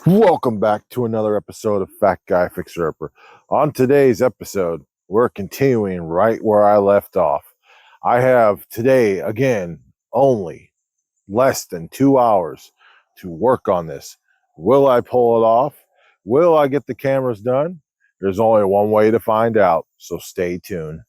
Welcome back to another episode of Fat Guy Fixer Upper. On today's episode, we're continuing right where I left off. I have today, again, only less than 2 hours to work on this. Will I pull it off? Will I get the cameras done? There's only one way to find out, so stay tuned.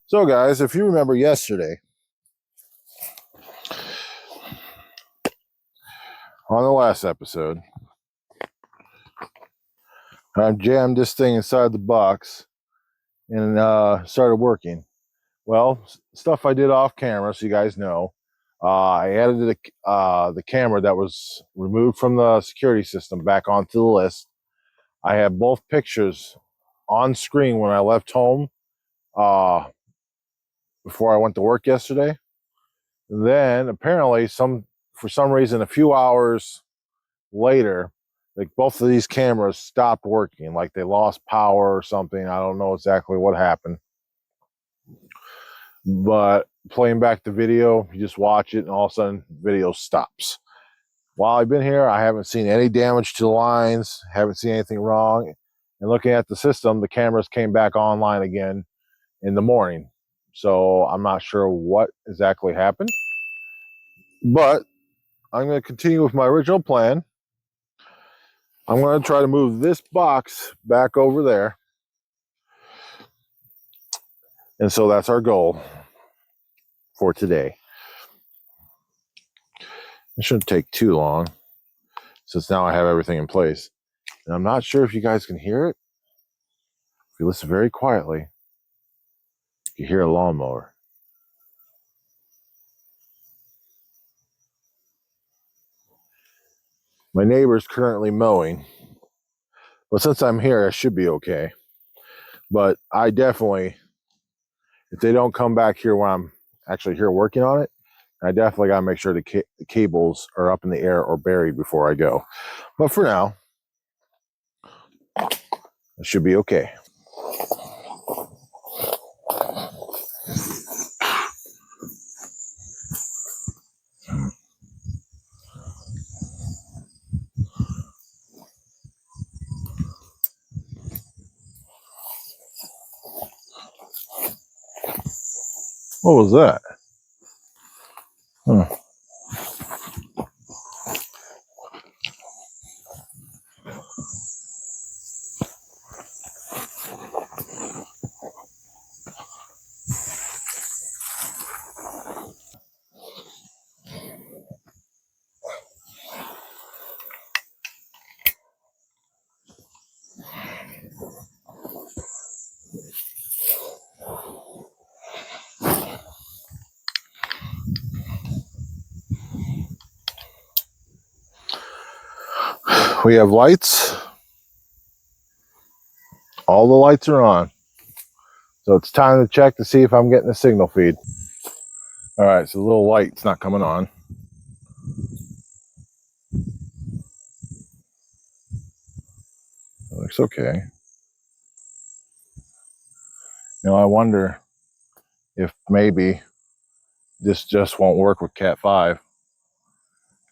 So guys, if you remember yesterday, on the last episode, I jammed this thing inside the box and started working. Well, stuff I did off camera, so you guys know. I added the camera that was removed from the security system back onto the list. I have both pictures on screen when I left home before I went to work yesterday. Then apparently, for some reason, a few hours later, like both of these cameras stopped working, like they lost power or something. I don't know exactly what happened. But playing back the video, you just watch it and all of a sudden video stops. While I've been here, I haven't seen any damage to the lines, haven't seen anything wrong. And looking at the system, the cameras came back online again in the morning. So I'm not sure what exactly happened. But I'm going to continue with my original plan. I'm going to try to move this box back over there. And so that's our goal for today. It shouldn't take too long, since now I have everything in place. And I'm not sure if you guys can hear it. If you listen very quietly, you hear a lawnmower. My neighbor's currently mowing. But since I'm here, I should be okay. But I definitely, if they don't come back here when I'm actually here working on it, I definitely got to make sure the cables are up in the air or buried before I go. But for now, it should be okay. What was that? Huh. We have lights. All the lights are on. So it's time to check to see if I'm getting a signal feed. All right, so the little light's not coming on. It looks okay. You know, I wonder if maybe this just won't work with Cat 5,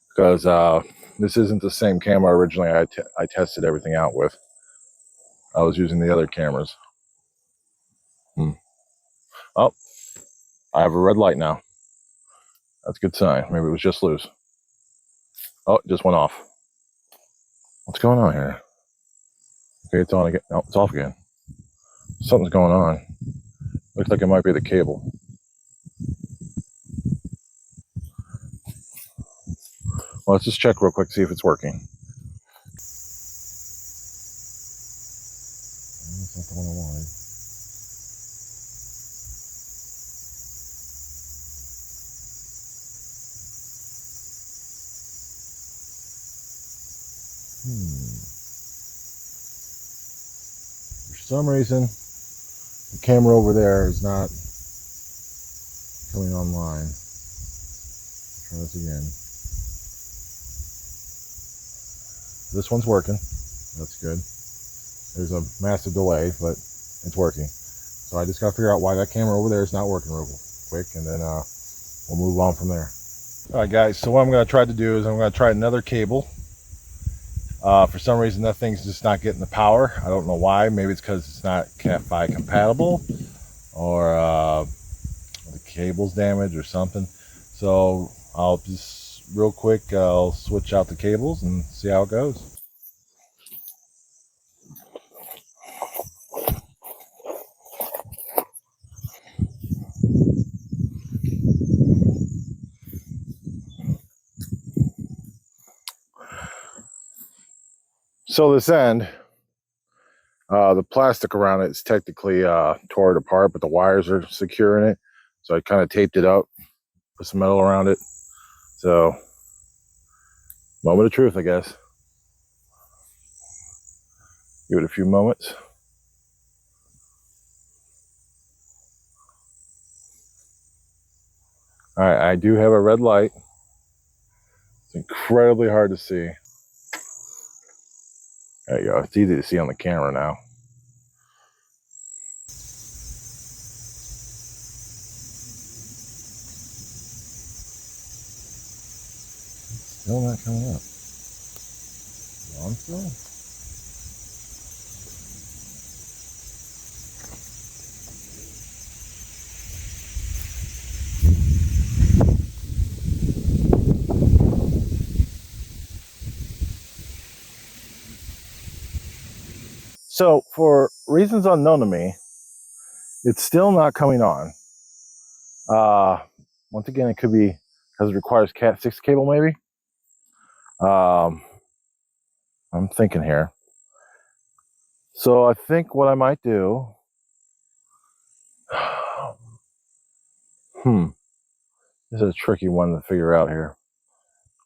because this isn't the same camera originally I tested everything out with. I was using the other cameras. Oh, I have a red light now. That's a good sign. Maybe it was just loose. Oh, it just went off. What's going on here? Okay, it's on again. No, it's off again. Something's going on. Looks like it might be the cable. Well, let's just check real quick, see if it's working. That's not the one I wanted. For some reason, the camera over there is not coming online. Try this again. This one's working. That's good. There's a massive delay, but it's working. So I just got to figure out why that camera over there is not working real quick, and then we'll move on from there. All right, guys. So what I'm going to try to do is I'm going to try another cable. For some reason, that thing's just not getting the power. I don't know why. Maybe it's because it's not Cat5 compatible, or the cable's damaged or something. So I'll just real quick, I'll switch out the cables and see how it goes. So this end, the plastic around it is technically tore it apart, but the wires are secure in it. So I kind of taped it up, put some metal around it. So, moment of truth, I guess. Give it a few moments. All right, I do have a red light. It's incredibly hard to see. There you go. It's easy to see on the camera now. Still not coming up. On still? So for reasons unknown to me, it's still not coming on. Once again, it could be because it requires Cat 6 cable, maybe. I'm thinking here. So I think what I might do, this is a tricky one to figure out here.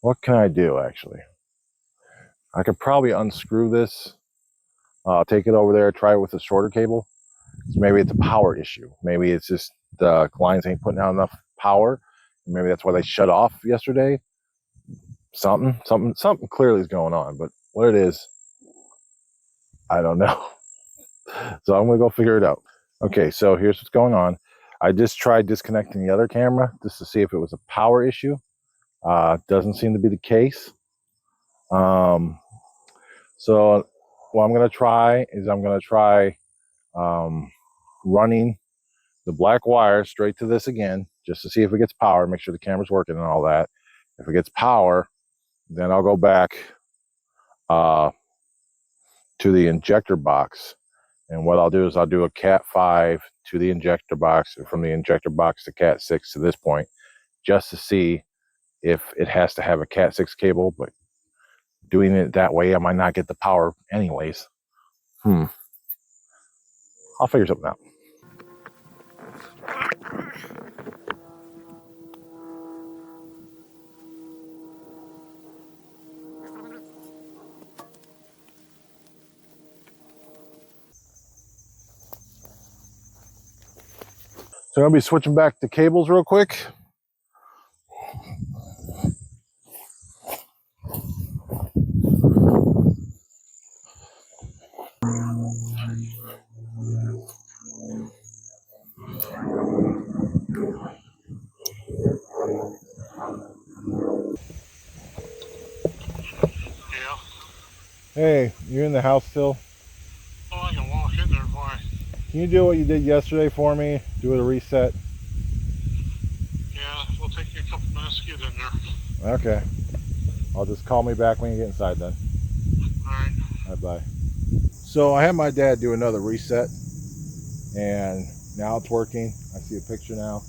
What can I do, actually? I could probably unscrew this, take it over there, try it with a shorter cable. So maybe it's a power issue. Maybe it's just the lines ain't putting out enough power. Maybe that's why they shut off yesterday. Something clearly is going on, but what it is, I don't know. So I'm gonna go figure it out. Okay, so here's what's going on. I just tried disconnecting the other camera just to see if it was a power issue. Doesn't seem to be the case. So what I'm gonna try is running the black wire straight to this again, just to see if it gets power, make sure the camera's working and all that. If it gets power, then I'll go back to the injector box. And what I'll do is I'll do a Cat 5 to the injector box, and from the injector box to Cat 6 to this point, just to see if it has to have a Cat 6 cable. But doing it that way, I might not get the power anyways. I'll figure something out. So I'm going to be switching back the cables real quick. Yeah. Hey, you're in the house still? Oh, I can walk in there. Why? Can you do what you did yesterday for me? Do it a reset? Yeah, it'll take you a couple minutes to get in there. Okay. I'll just call me back when you get inside then. All right. Bye-bye. So I had my dad do another reset, and now it's working. I see a picture now.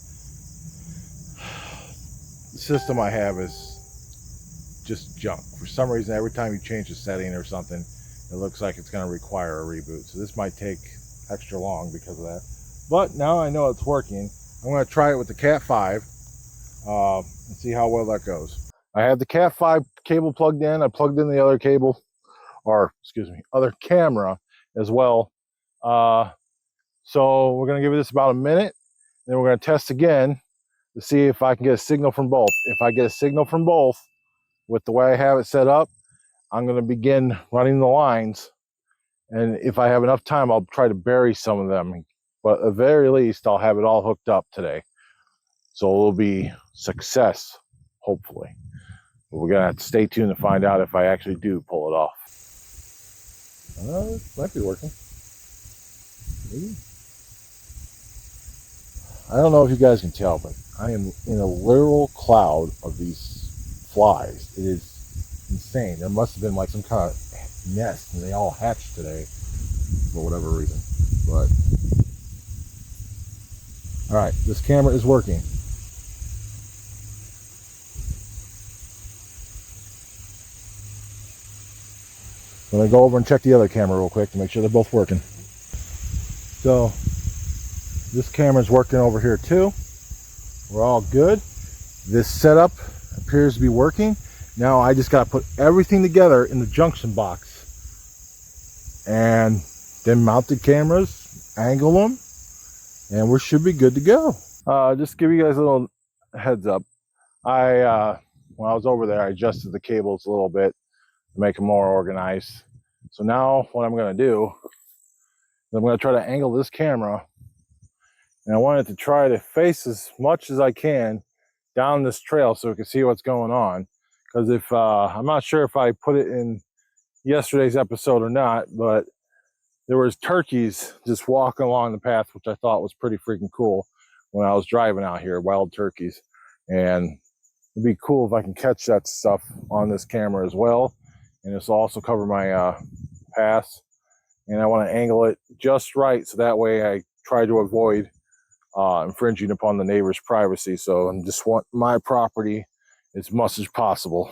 The system I have is just junk. For some reason, every time you change the setting or something, it looks like it's going to require a reboot. So this might take extra long because of that. But now I know it's working. I'm going to try it with the Cat 5 and see how well that goes. I have the Cat 5 cable plugged in. I plugged in the other cable, or excuse me, other camera as well. So we're going to give this about a minute. Then we're going to test again to see if I can get a signal from both. If I get a signal from both with the way I have it set up, I'm going to begin running the lines. And if I have enough time, I'll try to bury some of them. But at the very least, I'll have it all hooked up today. So it'll be success, hopefully. But we're going to have to stay tuned to find out if I actually do pull it off. It might be working. Maybe. I don't know if you guys can tell, but I am in a literal cloud of these flies. It is insane. There must have been like some kind of nest and they all hatched today for whatever reason. But all right, this camera is working. I'm gonna go over and check the other camera real quick to make sure they're both working. So this camera's working over here too. We're all good. This setup appears to be working. Now I just gotta put everything together in the junction box and then mount the cameras, angle them, and we should be good to go. Just to give you guys a little heads up. When I was over there, I adjusted the cables a little bit to make them more organized. So now what I'm gonna do is I'm gonna try to angle this camera, and I want it to try to face as much as I can down this trail so we can see what's going on. Because if I'm not sure if I put it in yesterday's episode or not, but there was turkeys just walking along the path, which I thought was pretty freaking cool when I was driving out here, wild turkeys. And it'd be cool if I can catch that stuff on this camera as well. And this will also cover my pass. And I want to angle it just right so that way I try to avoid infringing upon the neighbor's privacy. So I just want my property as much as possible.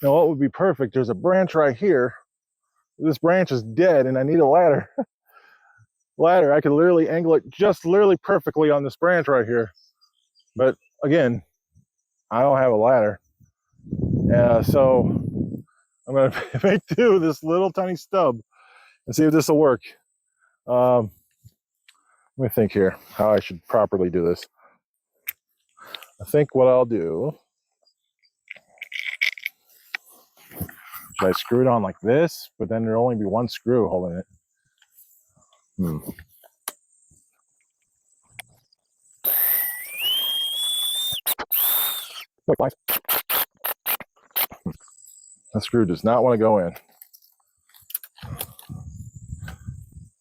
Now what would be perfect, there's a branch right here. This branch is dead and I need a ladder. I could literally angle it just literally perfectly on this branch right here. But again, I don't have a ladder. So I'm going to make do with this little tiny stub and see if this will work. Let me think here how I should properly do this. I think what I'll do, should I screw it on like this, but then there'll only be one screw holding it. Look, nice. That screw does not want to go in.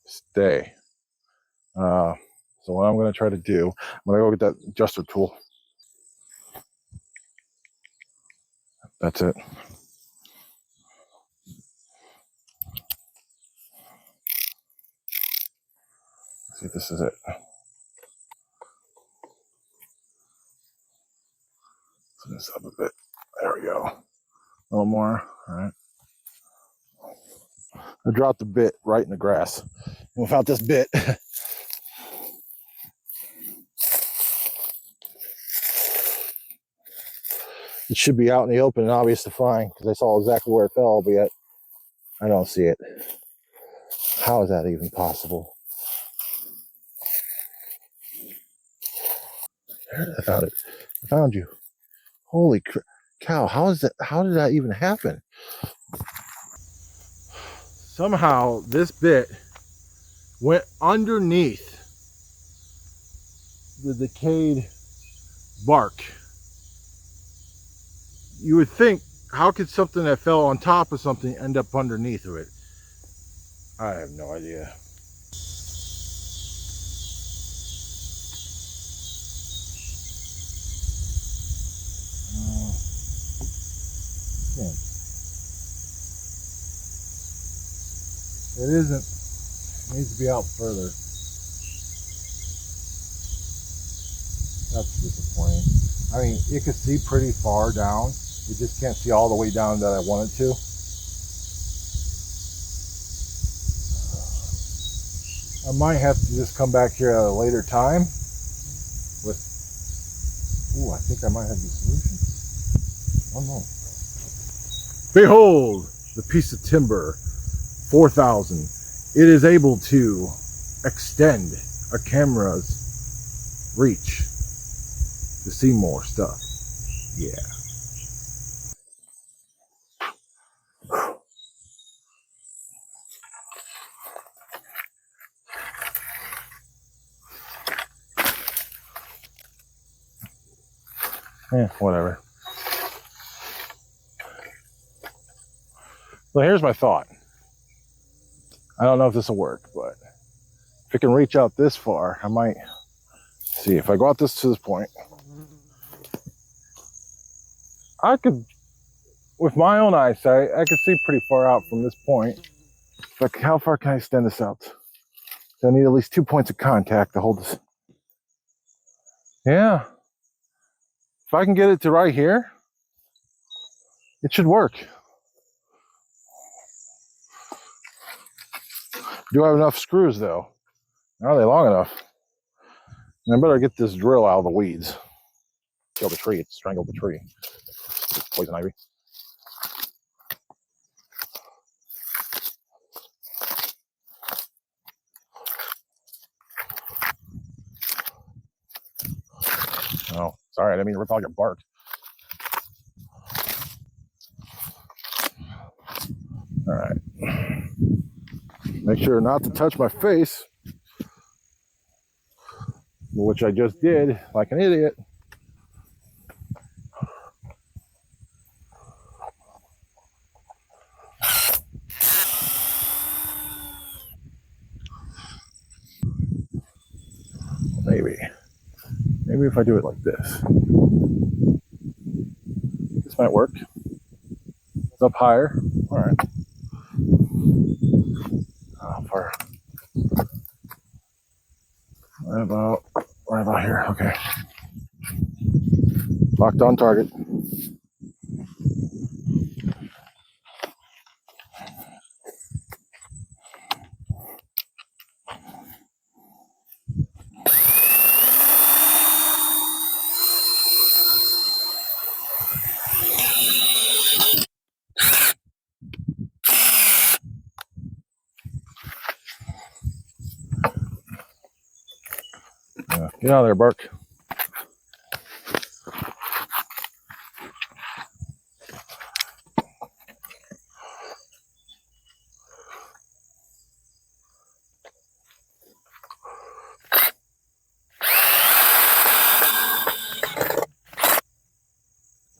Stay. So what I'm going to try to do, I'm going to go get that adjuster tool. That's it. Let's see if this is it. Turn this up a bit. There we go. A little more. All right. I dropped the bit right in the grass. And without this bit, it should be out in the open and obvious to find because I saw exactly where it fell, but yet I don't see it. How is that even possible? I found it. I found you. Holy cow! How is that? How did that even happen? Somehow this bit went underneath the decayed bark You would think, how could something that fell on top of something end up underneath of it? I have no idea. It isn't. It needs to be out further. That's disappointing. I mean, it could see pretty far down. You just can't see all the way down that I want it to. I might have to just come back here at a later time with, ooh, I think I might have the solution. One moment. Behold, the piece of timber, 4,000. It is able to extend a camera's reach to see more stuff. Yeah. Whatever. So here's my thought. I don't know if this will work, but if it can reach out this far, I might see. If I go out this to this point, I could, with my own eyesight, I could see pretty far out from this point. Like, how far can I extend this out? So I need at least 2 points of contact to hold this. Yeah. If I can get it to right here, it should work. Do I have enough screws though? Are they long enough? And I better get this drill out of the weeds. Kill the tree, it strangled the tree. Poison ivy. Oh, sorry, I didn't mean to rip out your bark. All right. Make sure not to touch my face, which I just did like an idiot. Maybe if I do it like this. This might work. It's up higher. All right. Far. Right about here. Okay. Locked on target. Get out of there, Bark.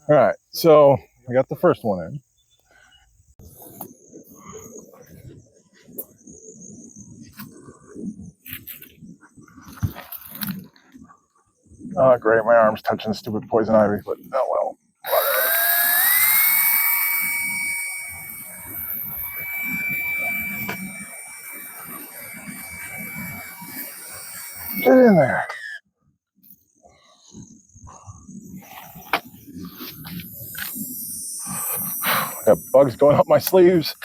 All right, so I got the first one in. Oh, great, my arm's touching the stupid poison ivy, but oh well. Get in there. Got bugs going up my sleeves.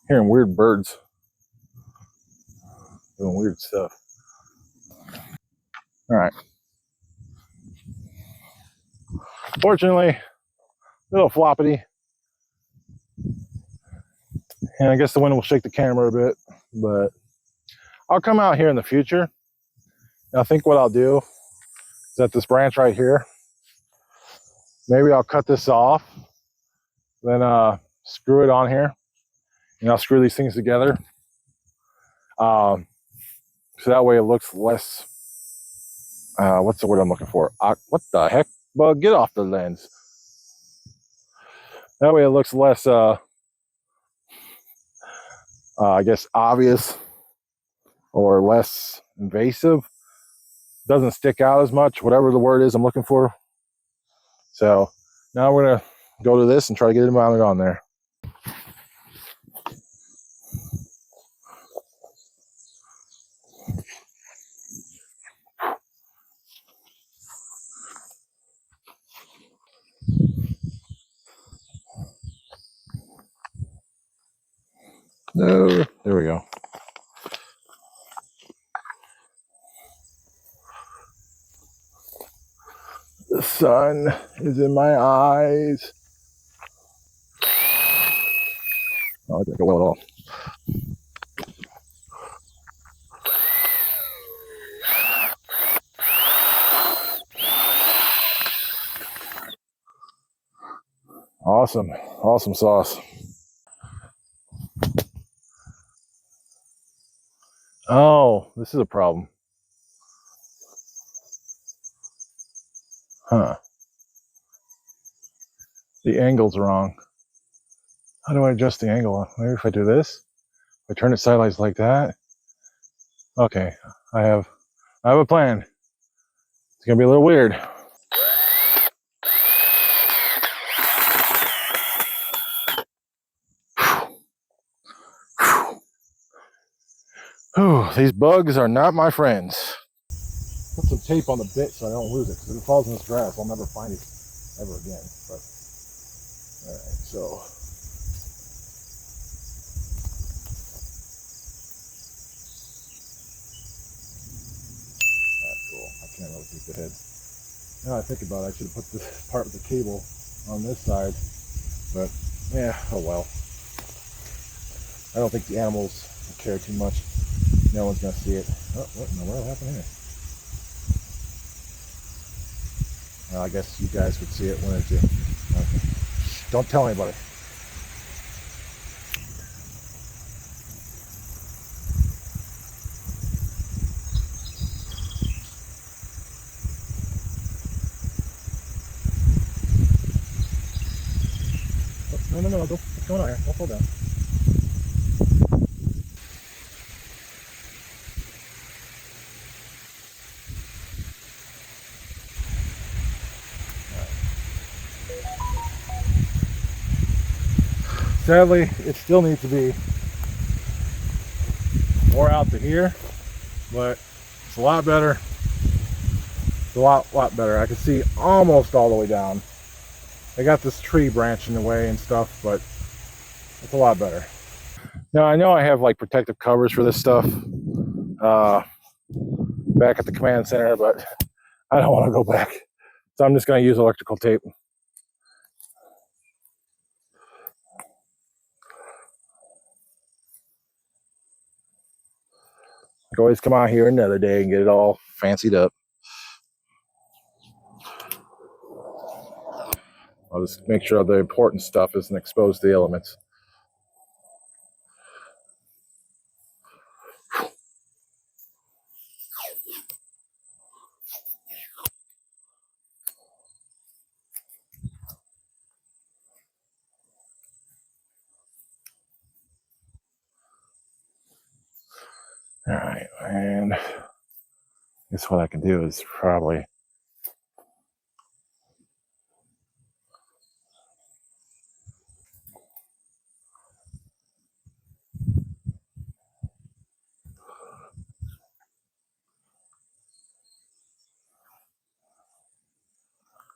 Hearing weird birds doing weird stuff. All right. Fortunately, a little floppity. And I guess the wind will shake the camera a bit, but I'll come out here in the future. And I think what I'll do is at this branch right here, maybe I'll cut this off, then screw it on here, and I'll screw these things together. So that way it looks less, what's the word I'm looking for? What the heck? Well, get off the lens. That way it looks less, I guess, obvious or less invasive. Doesn't stick out as much, whatever the word is I'm looking for. So now we're gonna go to this and try to get it mounted on there. No, there we go. The sun is in my eyes. Oh, I didn't go well at all. Awesome, awesome sauce. Oh, this is a problem. Huh. The angle's wrong. How do I adjust the angle? Maybe if I do this? If I turn it sideways like that? Okay, I have a plan. It's gonna be a little weird. Whew, these bugs are not my friends. Put some tape on the bit so I don't lose it, because if it falls in this grass, I'll never find it ever again. But all right, so that's cool. I can't really keep the head. Now I think about it, I should have put this part of the cable on this side, but yeah, oh well. I don't think the animals care too much. No one's gonna see it. Oh, what in the world happened here? Well, I guess you guys would see it, wouldn't you? Okay. Don't tell anybody. Oh, no, what's going on here? Don't fall down. Sadly, it still needs to be more out to here, but it's a lot better. It's a lot better. I can see almost all the way down. I got this tree branch in the way and stuff, but it's a lot better. Now I know I have like protective covers for this stuff back at the command center, but I don't want to go back. So I'm just going to use electrical tape. I can always come out here another day and get it all fancied up. I'll just make sure the important stuff isn't exposed to the elements. All right, and I guess what I can do is probably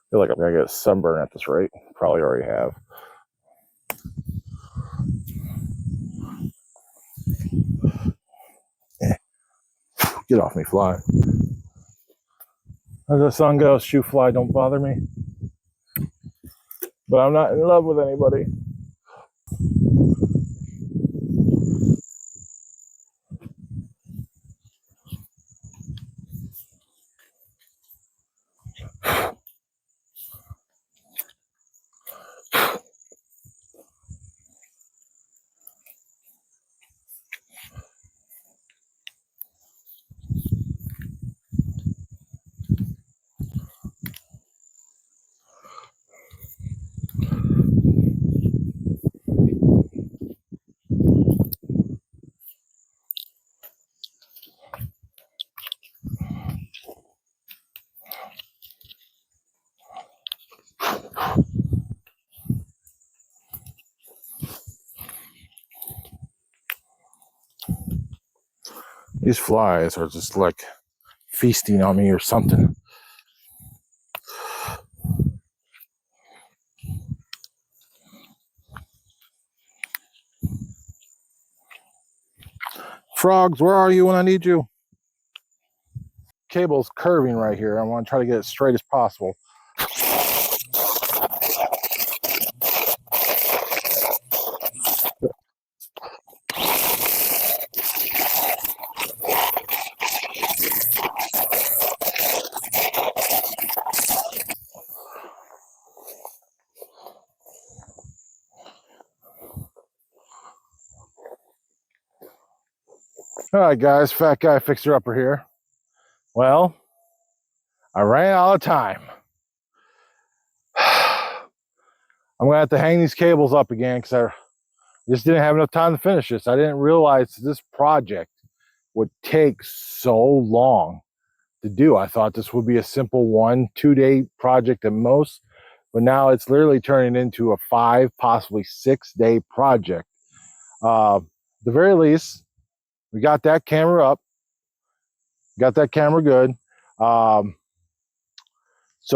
feel like I'm gonna get a sunburn at this rate. Probably already have. Get off me, fly. As the sun goes, shoe fly, don't bother me. But I'm not in love with anybody. These flies are just like feasting on me or something. Frogs, where are you when I need you? Cable's curving right here. I want to try to get it straight as possible. All right, guys, fat guy fixer upper here. Well, I ran out of time. I'm gonna have to hang these cables up again because I just didn't have enough time to finish this. I didn't realize this project would take so long to do. I thought this would be a simple 1-2 day project at most, but now it's literally turning into a 5, possibly 6 day project. At the very least, we got that camera up, got that camera good. So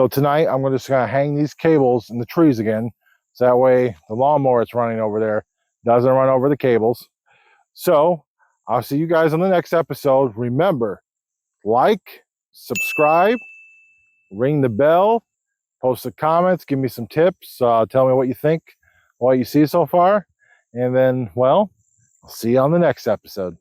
tonight I'm just gonna hang these cables in the trees again, so that way the lawnmower that's running over there doesn't run over the cables. So I'll see you guys on the next episode. Remember, like, subscribe, ring the bell, post the comments, give me some tips, tell me what you think, what you see so far, and then, well, I'll see you on the next episode.